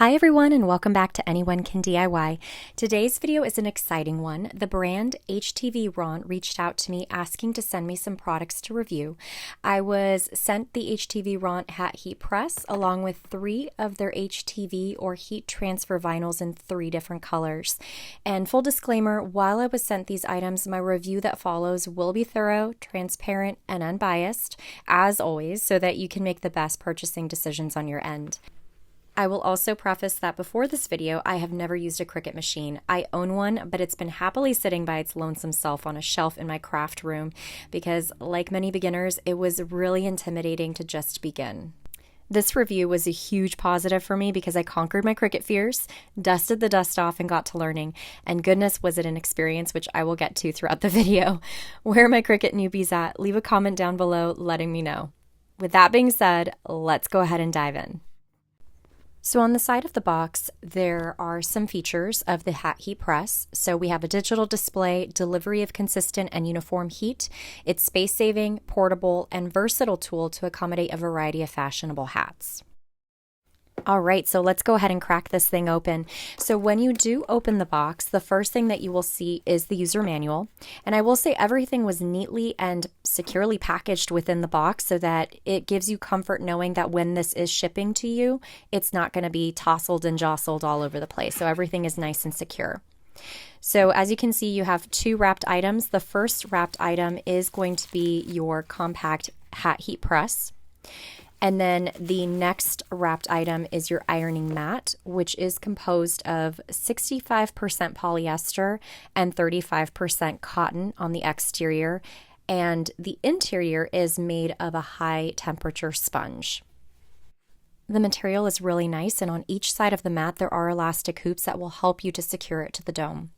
Hi everyone and welcome back to Anyone Can DIY. Today's video is an exciting one. The brand HTV Ront reached out to me asking to send me some products to review. I was sent the HTV Ront hat heat press along with 3 of their HTV or heat transfer vinyls in 3 different colors. And full disclaimer, while I was sent these items, my review that follows will be thorough, transparent, and unbiased, as always, so that you can make the best purchasing decisions on your end. I will also preface that before this video, I have never used a Cricut machine. I own one, but it's been happily sitting by its lonesome self on a shelf in my craft room because, like many beginners, it was really intimidating to just begin. This review was a huge positive for me because I conquered my Cricut fears, dusted the dust off, and got to learning. And goodness, was it an experience, which I will get to throughout the video. Where are my Cricut newbies at? Leave a comment down below letting me know. With that being said, let's go ahead and dive in. So on the side of the box, there are some features of the hat heat press. So we have a digital display, delivery of consistent and uniform heat. It's space-saving, portable, and versatile tool to accommodate a variety of fashionable hats. All right, so let's go ahead and crack this thing open. So when you do open the box, the first thing that you will see is the user manual. And I will say everything was neatly and securely packaged within the box so that it gives you comfort knowing that when this is shipping to you, it's not going to be tousled and jostled all over the place. So everything is nice and secure. So as you can see, you have 2 wrapped items. The first wrapped item is going to be your compact hat heat press. And then the next wrapped item is your ironing mat, which is composed of 65% polyester and 35% cotton on the exterior. And the interior is made of a high temperature sponge. The material is really nice, and on each side of the mat there are elastic hoops that will help you to secure it to the dome.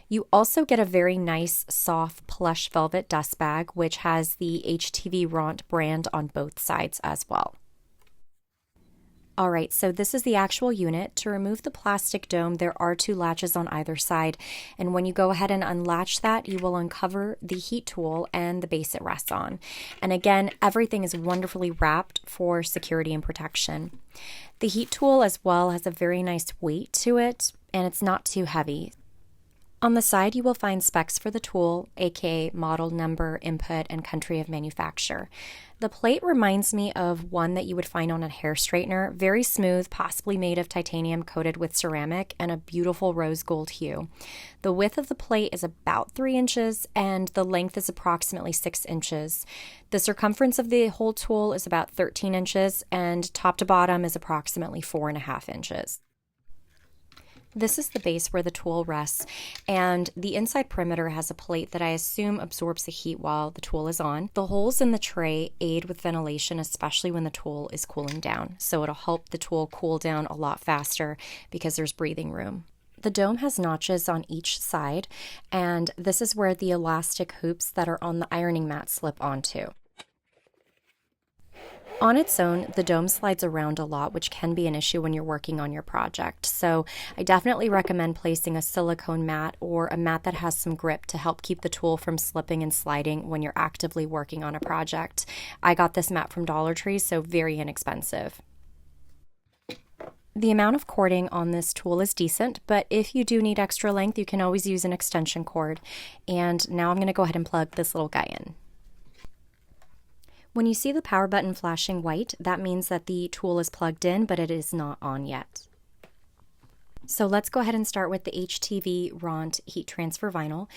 You also get a very nice soft plush velvet dust bag, which has the HTV Ront brand on both sides as well. All right, so this is the actual unit. To remove the plastic dome, there are 2 latches on either side. And when you go ahead and unlatch that, you will uncover the heat tool and the base it rests on. And again, everything is wonderfully wrapped for security and protection. The heat tool as well has a very nice weight to it, and it's not too heavy. On the side, you will find specs for the tool, aka model number, input, and country of manufacture. The plate reminds me of one that you would find on a hair straightener, very smooth, possibly made of titanium coated with ceramic, and a beautiful rose gold hue. The width of the plate is about 3 inches, and the length is approximately 6 inches. The circumference of the whole tool is about 13 inches, and top to bottom is approximately 4.5 inches. This is the base where the tool rests, and the inside perimeter has a plate that I assume absorbs the heat while the tool is on. The holes in the tray aid with ventilation, especially when the tool is cooling down, so it'll help the tool cool down a lot faster because there's breathing room. The dome has notches on each side, and this is where the elastic hoops that are on the ironing mat slip onto. On its own, the dome slides around a lot, which can be an issue when you're working on your project. So I definitely recommend placing a silicone mat or a mat that has some grip to help keep the tool from slipping and sliding when you're actively working on a project. I got this mat from Dollar Tree, so very inexpensive. The amount of cording on this tool is decent, but if you do need extra length, you can always use an extension cord. And now I'm going to go ahead and plug this little guy in. When you see the power button flashing white, that means that the tool is plugged in, but it is not on yet. So let's go ahead and start with the HTV Ront heat transfer vinyl.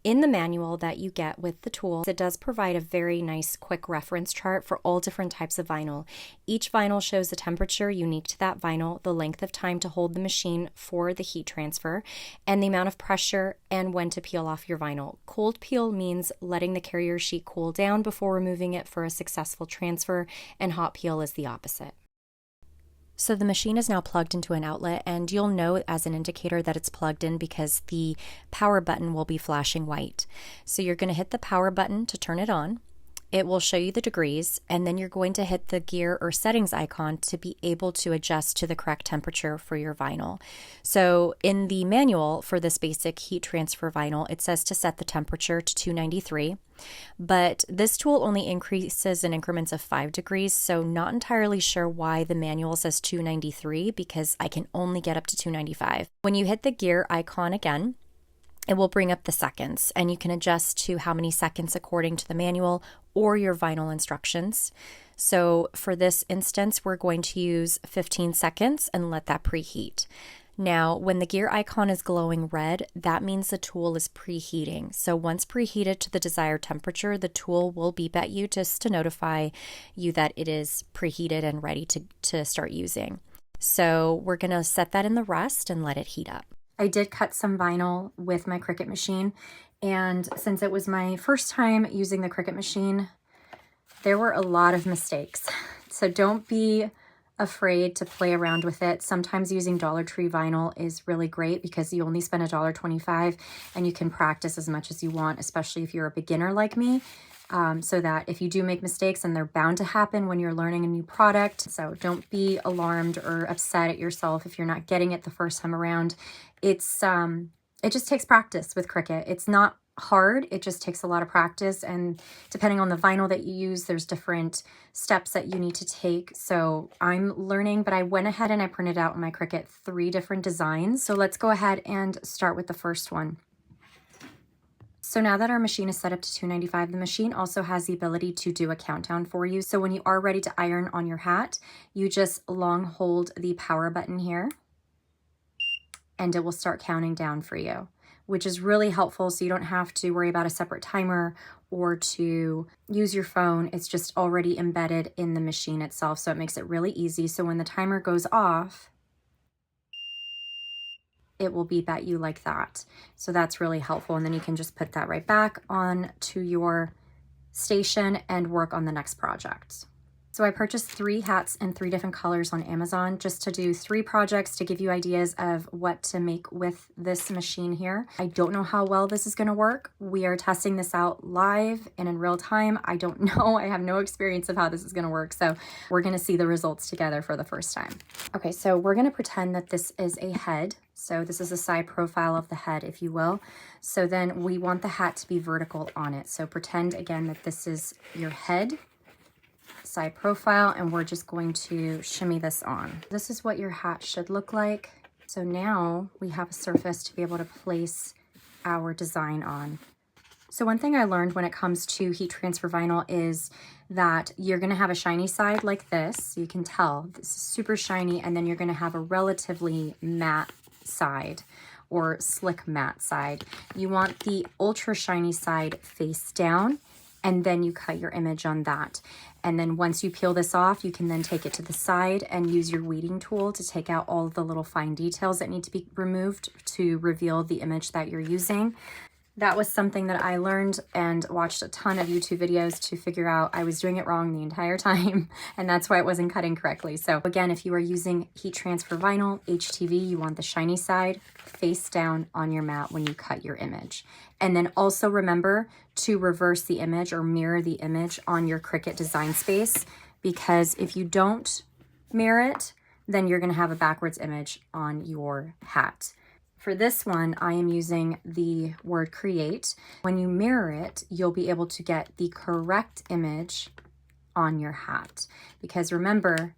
In the manual that you get with the tool, it does provide a very nice quick reference chart for all different types of vinyl. Each vinyl shows the temperature unique to that vinyl, the length of time to hold the machine for the heat transfer, and the amount of pressure and when to peel off your vinyl. Cold peel means letting the carrier sheet cool down before removing it for a successful transfer, and hot peel is the opposite. So the machine is now plugged into an outlet, and you'll know as an indicator that it's plugged in because the power button will be flashing white. So you're going to hit the power button to turn it on. it will show you the degrees, and then you're going to hit the gear or settings icon to be able to adjust to the correct temperature for your vinyl. So in the manual for this basic heat transfer vinyl, it says to set the temperature to 293, but this tool only increases in increments of 5 degrees, so not entirely sure why the manual says 293 because I can only get up to 295. When you hit the gear icon again, it will bring up the seconds, and you can adjust to how many seconds according to the manual or your vinyl instructions. So for this instance, we're going to use 15 seconds and let that preheat. Now, when the gear icon is glowing red, that means the tool is preheating. So once preheated to the desired temperature, the tool will beep at you just to notify you that it is preheated and ready to start using. So we're going to set that in the rest and let it heat up. I did cut some vinyl with my Cricut machine, and since it was my first time using the Cricut machine, there were a lot of mistakes. So don't be afraid to play around with it. Sometimes using Dollar Tree vinyl is really great because you only spend $1.25 and you can practice as much as you want, especially if you're a beginner like me. So that if you do make mistakes, and they're bound to happen when you're learning a new product, so don't be alarmed or upset at yourself if you're not getting it the first time around. It just takes practice with Cricut. It's not hard, it just takes a lot of practice, and depending on the vinyl that you use, there's different steps that you need to take. So I'm learning, but I went ahead and I printed out in my Cricut 3 different designs. So let's go ahead and start with the first one. So now that our machine is set up to 295, the machine also has the ability to do a countdown for you. So when you are ready to iron on your hat, you just long hold the power button here and it will start counting down for you, which is really helpful. So you don't have to worry about a separate timer or to use your phone. It's just already embedded in the machine itself. So it makes it really easy. So when the timer goes off, it will beep at you like that. So that's really helpful. And then you can just put that right back on to your station and work on the next project. So I purchased 3 hats in 3 different colors on Amazon just to do 3 projects to give you ideas of what to make with this machine here. I don't know how well this is going to work. We are testing this out live and in real time. I don't know. I have no experience of how this is going to work. So we're going to see the results together for the first time. Okay, so we're going to pretend that this is a head. So this is a side profile of the head, if you will. So then we want the hat to be vertical on it. So pretend again that this is your head side profile, and we're just going to shimmy this on. This is what your hat should look like. So now we have a surface to be able to place our design on. So one thing I learned when it comes to heat transfer vinyl is that you're going to have a shiny side like this. You can tell this is super shiny, and then you're going to have a relatively matte side or slick matte side. You want the ultra shiny side face down, and then you cut your image on that. And then once you peel this off, you can then take it to the side and use your weeding tool to take out all of the little fine details that need to be removed to reveal the image that you're using. That was something that I learned and watched a ton of YouTube videos to figure out. I was doing it wrong the entire time, and that's why it wasn't cutting correctly. So again, if you are using heat transfer vinyl, HTV, you want the shiny side face down on your mat when you cut your image. And then also remember to reverse the image or mirror the image on your Cricut design space, because if you don't mirror it, then you're going to have a backwards image on your hat. For this one, I am using the word create. When you mirror it, you'll be able to get the correct image on your hat. Because remember,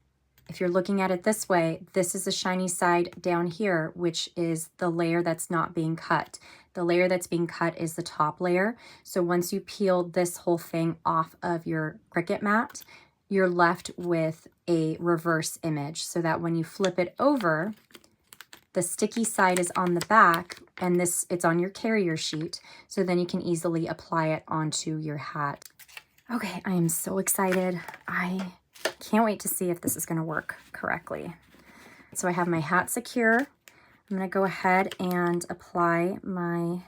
if you're looking at it this way, this is the shiny side down here, which is the layer that's not being cut. The layer that's being cut is the top layer. So once you peel this whole thing off of your Cricut mat, you're left with a reverse image so that when you flip it over, the sticky side is on the back, and it's on your carrier sheet, so then you can easily apply it onto your hat. Okay, I am so excited. I can't wait to see if this is going to work correctly. So I have my hat secure. I'm going to go ahead and apply my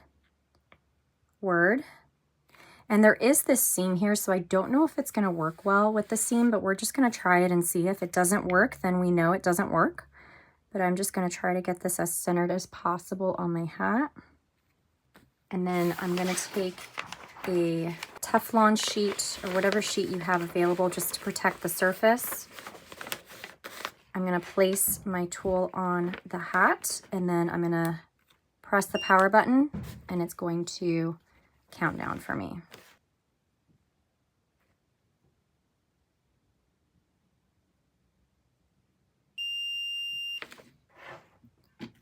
word. And there is this seam here, so I don't know if it's going to work well with the seam, but we're just going to try it and see. If it doesn't work, then we know it doesn't work. But I'm just going to try to get this as centered as possible on my hat. And then I'm going to take a Teflon sheet or whatever sheet you have available just to protect the surface. I'm going to place my tool on the hat, and then I'm going to press the power button, and it's going to count down for me.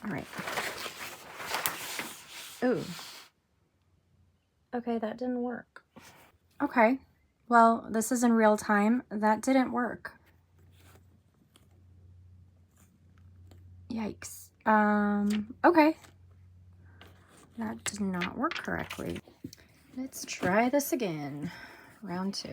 All right. Ooh. Okay, that didn't work. Okay, well, this is in real time. That didn't work. Yikes. Okay. That did not work correctly. Let's try this again. Round 2.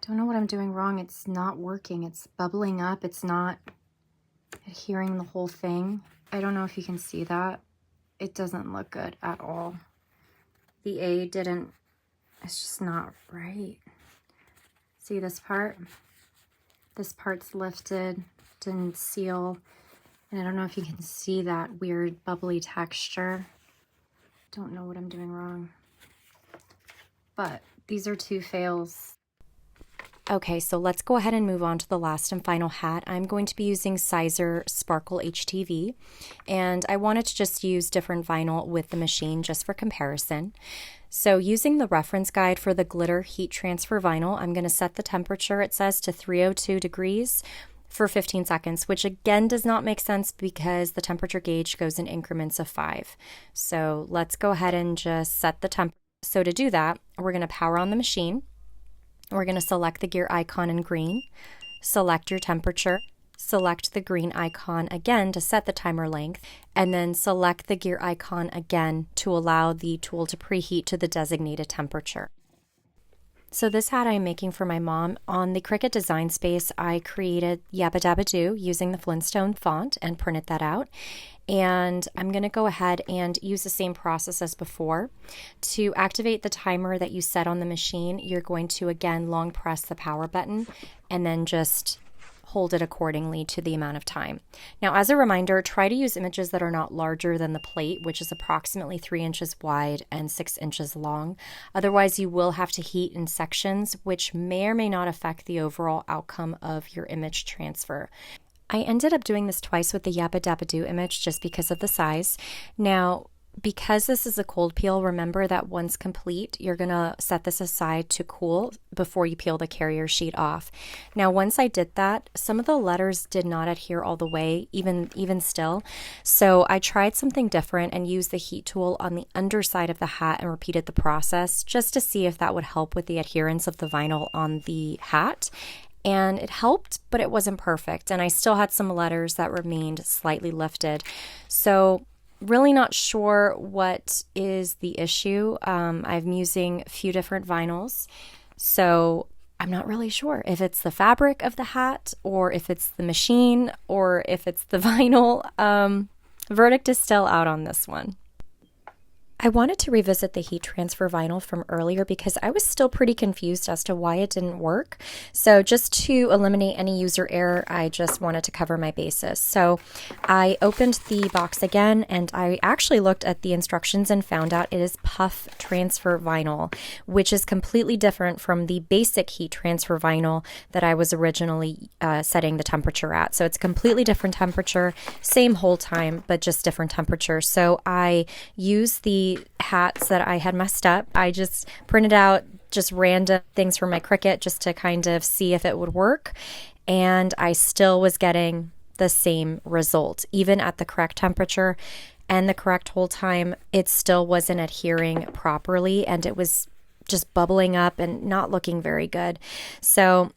Don't know what I'm doing wrong. It's not working. It's bubbling up. It's not adhering the whole thing. I don't know if you can see that. It doesn't look good at all. The A didn't, it's just not right. See this part? This part's lifted, didn't seal. And I don't know if you can see that weird bubbly texture. Don't know what I'm doing wrong. But these are 2 fails. Okay, so let's go ahead and move on to the last and final hat. I'm going to be using Sizer Sparkle HTV, and I wanted to just use different vinyl with the machine just for comparison. So using the reference guide for the glitter heat transfer vinyl, I'm going to set the temperature, it says, to 302 degrees for 15 seconds, which again does not make sense because the temperature gauge goes in increments of 5. So let's go ahead and just set the temperature. So to do that, we're going to power on the machine. We're going to select the gear icon in green, select your temperature, select the green icon again to set the timer length, and then select the gear icon again to allow the tool to preheat to the designated temperature. So this hat I'm making for my mom. On the Cricut Design Space, I created Yabba Dabba Doo using the Flintstone font and printed that out. And I'm going to go ahead and use the same process as before. To activate the timer that you set on the machine, you're going to again long press the power button and then just hold it accordingly to the amount of time. Now, as a reminder, try to use images that are not larger than the plate, which is approximately 3 inches wide and 6 inches long. Otherwise, you will have to heat in sections, which may or may not affect the overall outcome of your image transfer. I ended up doing this twice with the Yabba Dabba Doo image just because of the size. Now, because this is a cold peel, remember that once complete, you're going to set this aside to cool before you peel the carrier sheet off. Now, once I did that, some of the letters did not adhere all the way, even still. So I tried something different and used the heat tool on the underside of the hat and repeated the process just to see if that would help with the adherence of the vinyl on the hat. And it helped, but it wasn't perfect. And I still had some letters that remained slightly lifted. So really not sure what is the issue. I'm using a few different vinyls. So I'm not really sure if it's the fabric of the hat or if it's the machine or if it's the vinyl. Verdict is still out on this one. I wanted to revisit the heat transfer vinyl from earlier because I was still pretty confused as to why it didn't work. So just to eliminate any user error, I just wanted to cover my bases. So I opened the box again and I actually looked at the instructions and found out it is puff transfer vinyl, which is completely different from the basic heat transfer vinyl that I was originally setting the temperature at. So it's a completely different temperature, same hold time, but just different temperature. So I used the hats that I had messed up. I just printed out just random things from my Cricut just to kind of see if it would work. And I still was getting the same result. Even at the correct temperature and the correct hold time, it still wasn't adhering properly and it was just bubbling up and not looking very good. So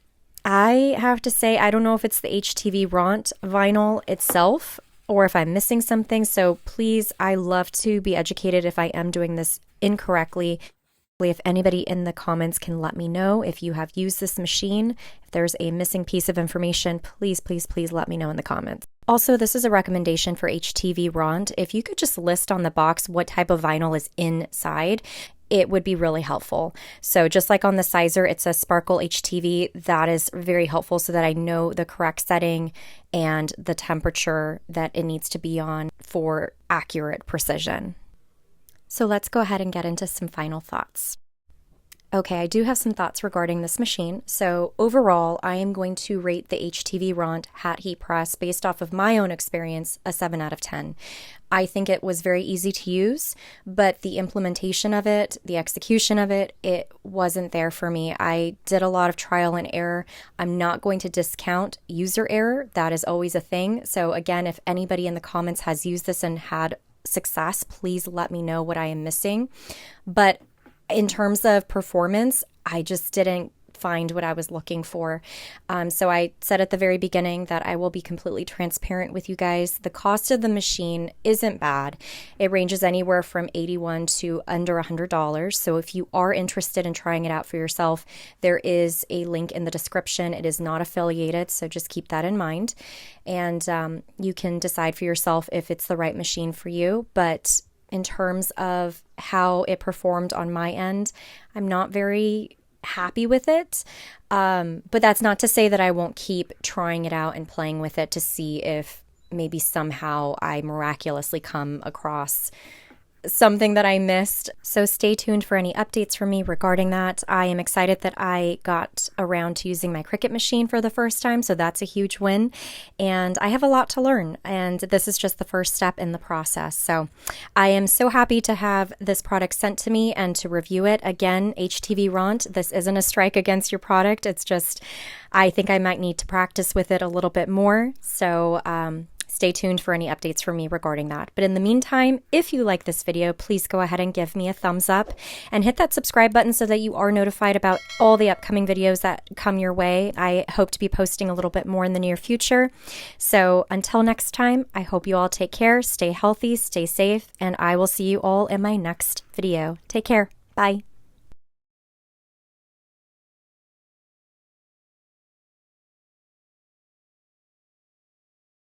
I have to say, I don't know if it's the HTV Ront vinyl itself or if I'm missing something. So please, I love to be educated if I am doing this incorrectly. If anybody in the comments can let me know if you have used this machine, if there's a missing piece of information, please, please, please let me know in the comments. Also, this is a recommendation for HTV Ront. If you could just list on the box what type of vinyl is inside, it would be really helpful. So just like on the sizer, it says Sparkle HTV. That is very helpful so that I know the correct setting and the temperature that it needs to be on for accurate precision. So let's go ahead and get into some final thoughts. Okay, I do have some thoughts regarding this machine. So overall, I am going to rate the HTV Ront hat heat press based off of my own experience a 7 out of 10. I think it was very easy to use, but the implementation of it, the execution of it, it wasn't there for me. I did a lot of trial and error. I'm not going to discount user error. That is always a thing. So again, if anybody in the comments has used this and had success, please let me know what I am missing. But in terms of performance, I just didn't find what I was looking for. So I said at the very beginning that I will be completely transparent with you guys. The cost of the machine isn't bad. It ranges anywhere from $81 to under $100. So if you are interested in trying it out for yourself, there is a link in the description. It is not affiliated, so just keep that in mind. And you can decide for yourself if it's the right machine for you. But in terms of how it performed on my end, I'm not very happy with it. But that's not to say that I won't keep trying it out and playing with it to see if maybe somehow I miraculously come across something that I missed. So stay tuned for any updates from me regarding that. I am excited that I got around to using my Cricut machine for the first time, so that's a huge win. And I have a lot to learn, and this is just the first step in the process. So I am so happy to have this product sent to me and to review it. Again, HTV Ront, this isn't a strike against your product. It's just, I think I might need to practice with it a little bit more. So stay tuned for any updates from me regarding that. But in the meantime, if you like this video, please go ahead and give me a thumbs up and hit that subscribe button so that you are notified about all the upcoming videos that come your way. I hope to be posting a little bit more in the near future. So until next time, I hope you all take care, stay healthy, stay safe, and I will see you all in my next video. Take care. Bye.